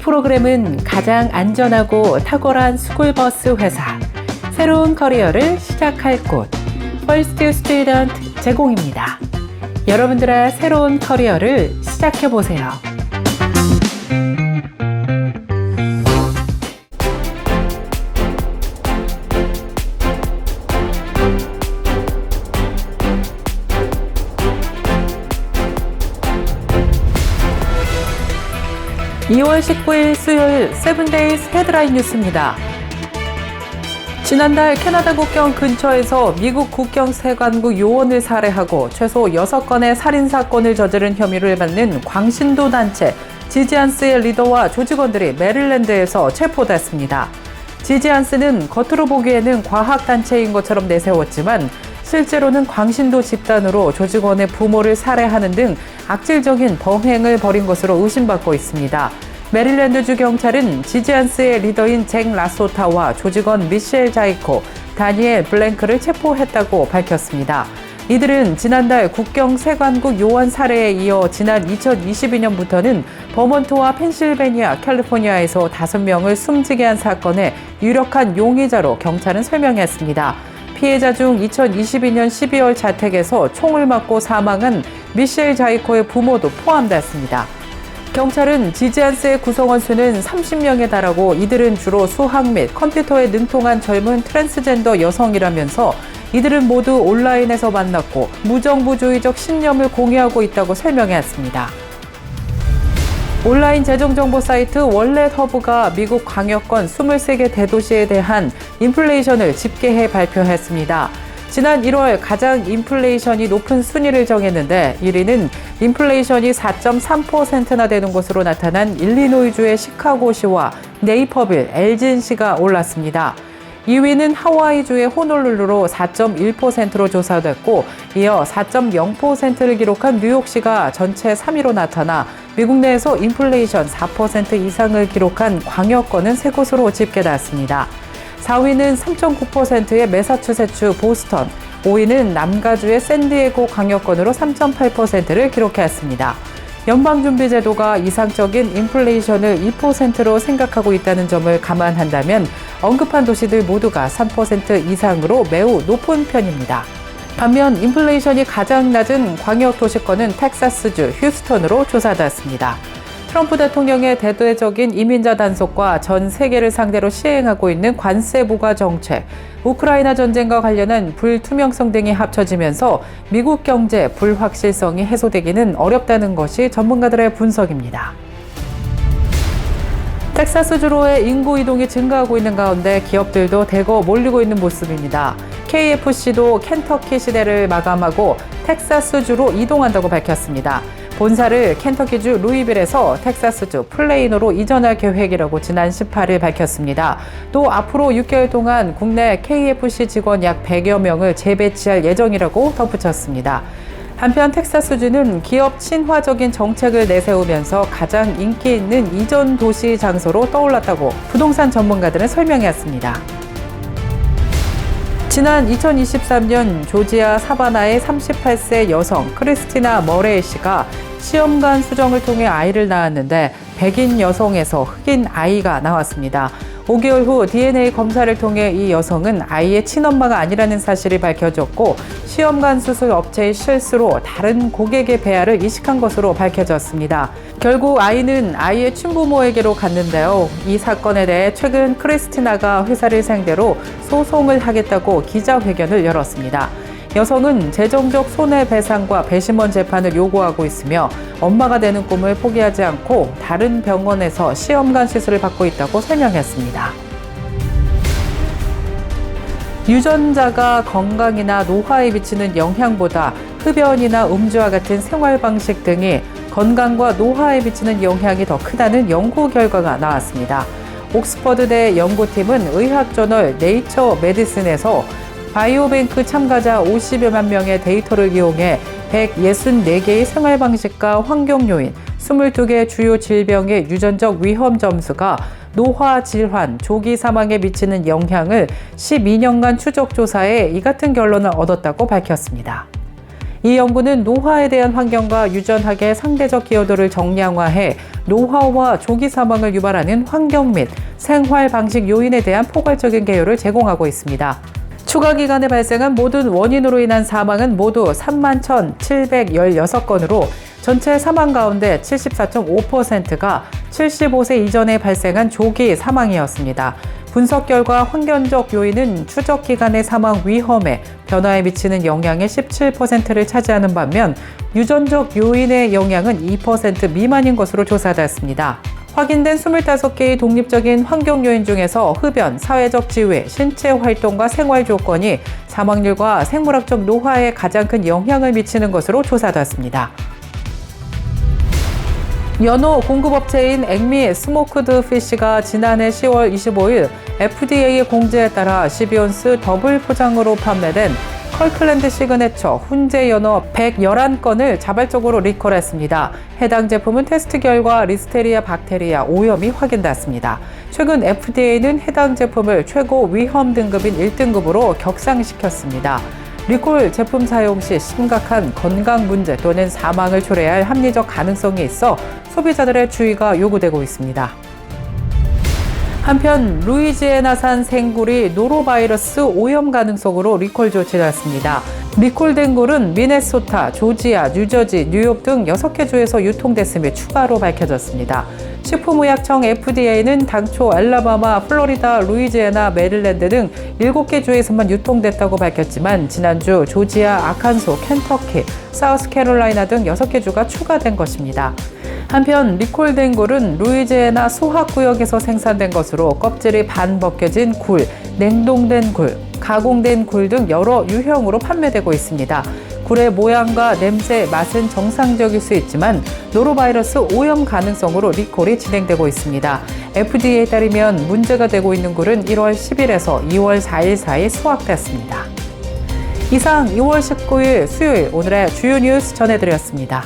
이 프로그램은 가장 안전하고 탁월한 스쿨버스 회사, 새로운 커리어를 시작할 곳, 퍼스트 스튜던트 제공입니다. 여러분들의 새로운 커리어를 시작해보세요. (2월 19일) 수요일 세븐데이즈 헤드라인 뉴스입니다. 지난달 캐나다 국경 근처에서 미국 국경세관국 요원을 살해하고 최소 6건의 살인사건을 저지른 혐의를 받는 광신도 단체 지지안스의 리더와 조직원들이 메릴랜드에서 체포됐습니다. 지지안스는 겉으로 보기에는 과학단체인 것처럼 내세웠지만 실제로는 광신도 집단으로 조직원의 부모를 살해하는 등 악질적인 범행을 벌인 것으로 의심받고 있습니다. 메릴랜드주 경찰은 지지안스의 리더인 잭 라소타와 조직원 미셸 자이코, 다니엘 블랭크를 체포했다고 밝혔습니다. 이들은 지난달 국경 세관국 요원 살해에 이어 지난 2022년부터는 버몬트와 펜실베니아, 캘리포니아에서 5명을 숨지게 한 사건의 유력한 용의자로 경찰은 설명했습니다. 피해자 중 2022년 12월 자택에서 총을 맞고 사망한 미셸 자이코의 부모도 포함됐습니다. 경찰은 지지안스의 구성원 수는 30명에 달하고 이들은 주로 수학 및 컴퓨터에 능통한 젊은 트랜스젠더 여성이라면서 이들은 모두 온라인에서 만났고 무정부주의적 신념을 공유하고 있다고 설명했습니다. 온라인 재정정보 사이트 월렛 허브가 미국 광역권 23개 대도시에 대한 인플레이션을 집계해 발표했습니다. 지난 1월 가장 인플레이션이 높은 순위를 정했는데 1위는 인플레이션이 4.3%나 되는 것으로 나타난 일리노이주의 시카고시와 네이퍼빌, 엘진시가 올랐습니다. 2위는 하와이주의 호놀룰루로 4.1%로 조사됐고 이어 4.0%를 기록한 뉴욕시가 전체 3위로 나타나 미국 내에서 인플레이션 4% 이상을 기록한 광역권은 3곳으로 집계됐습니다. 4위는 3.9%의 매사추세츠 보스턴, 5위는 남가주의 샌디에고 광역권으로 3.8%를 기록했습니다. 연방준비제도가 이상적인 인플레이션을 2%로 생각하고 있다는 점을 감안한다면 언급한 도시들 모두가 3% 이상으로 매우 높은 편입니다. 반면 인플레이션이 가장 낮은 광역 도시권은 텍사스주 휴스턴으로 조사됐습니다. 트럼프 대통령의 대대적인 이민자 단속과 전 세계를 상대로 시행하고 있는 관세 부과 정책, 우크라이나 전쟁과 관련한 불투명성 등이 합쳐지면서 미국 경제 불확실성이 해소되기는 어렵다는 것이 전문가들의 분석입니다. 텍사스주로의 인구 이동이 증가하고 있는 가운데 기업들도 대거 몰리고 있는 모습입니다. KFC도 켄터키 시대를 마감하고 텍사스주로 이동한다고 밝혔습니다. 본사를 켄터키주 루이빌에서 텍사스주 플레이노로 이전할 계획이라고 지난 18일 밝혔습니다. 또 앞으로 6개월 동안 국내 KFC 직원 약 100여 명을 재배치할 예정이라고 덧붙였습니다. 한편 텍사스주는 기업 친화적인 정책을 내세우면서 가장 인기 있는 이전 도시 장소로 떠올랐다고 부동산 전문가들은 설명했습니다. 지난 2023년 조지아 사바나의 38세 여성 크리스티나 머레이 씨가 시험관 수정을 통해 아이를 낳았는데 백인 여성에서 흑인 아이가 나왔습니다. 5개월 후 DNA 검사를 통해 이 여성은 아이의 친엄마가 아니라는 사실이 밝혀졌고 시험관 수술 업체의 실수로 다른 고객의 배아를 이식한 것으로 밝혀졌습니다. 결국 아이는 아이의 친부모에게로 갔는데요. 이 사건에 대해 최근 크리스티나가 회사를 상대로 소송을 하겠다고 기자회견을 열었습니다. 여성은 재정적 손해배상과 배심원 재판을 요구하고 있으며 엄마가 되는 꿈을 포기하지 않고 다른 병원에서 시험관 시술을 받고 있다고 설명했습니다. 유전자가 건강이나 노화에 미치는 영향보다 흡연이나 음주와 같은 생활 방식 등이 건강과 노화에 미치는 영향이 더 크다는 연구 결과가 나왔습니다. 옥스퍼드대 연구팀은 의학저널 네이처 메디슨에서 바이오뱅크 참가자 50여만 명의 데이터를 이용해 164개의 생활 방식과 환경 요인, 22개 주요 질병의 유전적 위험 점수가 노화 질환, 조기 사망에 미치는 영향을 12년간 추적 조사해 이 같은 결론을 얻었다고 밝혔습니다. 이 연구는 노화에 대한 환경과 유전학의 상대적 기여도를 정량화해 노화와 조기 사망을 유발하는 환경 및 생활 방식 요인에 대한 포괄적인 개요를 제공하고 있습니다. 추가 기간에 발생한 모든 원인으로 인한 사망은 모두 31,716건으로 전체 사망 가운데 74.5%가 75세 이전에 발생한 조기 사망이었습니다. 분석 결과 환경적 요인은 추적 기간의 사망 위험에 변화에 미치는 영향의 17%를 차지하는 반면 유전적 요인의 영향은 2% 미만인 것으로 조사됐습니다. 확인된 25개의 독립적인 환경 요인 중에서 흡연, 사회적 지위, 신체 활동과 생활 조건이 사망률과 생물학적 노화에 가장 큰 영향을 미치는 것으로 조사됐습니다. 연어 공급업체인 액미 스모크드 피쉬가 지난해 10월 25일 FDA의 공지에 따라 12온스 더블 포장으로 판매된 컬클랜드 시그네처 훈제 연어 111건을 자발적으로 리콜했습니다. 해당 제품은 테스트 결과 리스테리아 박테리아 오염이 확인됐습니다. 최근 FDA는 해당 제품을 최고 위험 등급인 1등급으로 격상시켰습니다. 리콜 제품 사용 시 심각한 건강 문제 또는 사망을 초래할 합리적 가능성이 있어 소비자들의 주의가 요구되고 있습니다. 한편 루이지애나산 생굴이 노로바이러스 오염 가능성으로 리콜 조치됐습니다. 리콜된 굴은 미네소타, 조지아, 뉴저지, 뉴욕 등 6개 주에서 유통됐음이 추가로 밝혀졌습니다. 식품의약청 FDA는 당초 알라바마, 플로리다, 루이지애나, 메릴랜드 등 7개 주에서만 유통됐다고 밝혔지만 지난주 조지아, 아칸소, 켄터키, 사우스캐롤라이나 등 6개 주가 추가된 것입니다. 한편 리콜된 굴은 루이지애나 소학구역에서 생산된 것으로 껍질이 반 벗겨진 굴, 냉동된 굴, 가공된 굴 등 여러 유형으로 판매되고 있습니다. 굴의 모양과 냄새, 맛은 정상적일 수 있지만 노로바이러스 오염 가능성으로 리콜이 진행되고 있습니다. FDA에 따르면 문제가 되고 있는 굴은 1월 10일에서 2월 4일 사이 수확됐습니다. 이상 2월 19일 수요일 오늘의 주요 뉴스 전해드렸습니다.